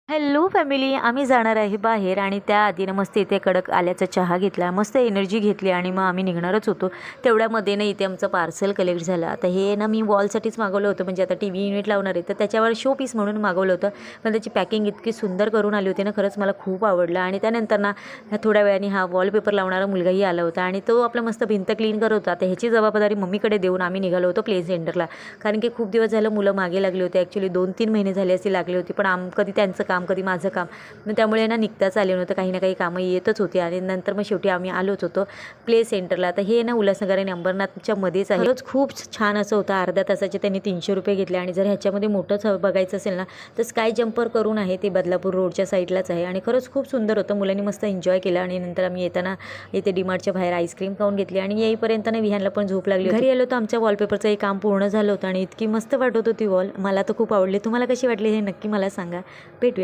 Hello family, आम्ही जाणार आहे बाहेर आणि त्याआधी ना मस्त इथे कडक आल्याचा चहा घेतला, मस्त एनर्जी घेतली आणि मग आम्ही निघणारच होतो. तेवढ्यामध्ये ना इथे आमचं पार्सल कलेक्ट झालं. आता हे ना मी वॉलसाठीच मागवलं होतं, म्हणजे आता टी व्ही युनिट लावणार आहे तर त्याच्यावर शो पीस म्हणून मागवलं होतं. पण त्याची पॅकिंग इतकी सुंदर करून आली होती ना, खरंच मला खूप आवडलं. आणि त्यानंतर ना थोड्या वेळाने हा वॉलपेपर लावणारा मुलगाही आला होता आणि तो आपलं मस्त भिंत क्लीन करत होता. तर ह्याची जबाबदारी मम्मीकडे देऊन आम्ही निघालो होतो प्ले सेंटरला. कारण की खूप दिवस झालं मुलं मागे लागली होती. ॲक्च्युली 2-3 महिने झाले असे लागले होते, पण कधी त्यांचं काम कधी माझं काम, मग त्यामुळे ना निघताच आले नव्हतं. काही ना काही कामं येतच होती आणि नंतर मग शेवटी आम्ही आलोच होतो प्ले सेंटरला. तर हे ना उल्हासनगर आणि अंबरनाथच्या मध्येच आहे. खरंच खूप छान असं होतं. अर्ध्या तासाचे त्यांनी 300 रुपये घेतले. आणि जर ह्याच्यामध्ये मोठंच बघायचं असेल ना तर स्काय जम्पर करून आहे, ते बदलापूर रोडच्या साईडलाच आहे आणि खरंच खूप सुंदर होतं. मुलांनी मस्त एन्जॉय केलं. आणि नंतर आम्ही येताना इथे डीमार्टच्या बाहेर आईस्क्रीम खाऊन घेतली आणि येईपर्यंत ना विहानला पण झोप लागली. घरी आलो तर आमच्या वॉलपेपरचं काम पूर्ण झालं होतं आणि इतकी मस्त वाटत होती वॉल. मला तर खूप आवडली. तुम्हाला कशी वाटली हे नक्की मला सांगा. भेटूया.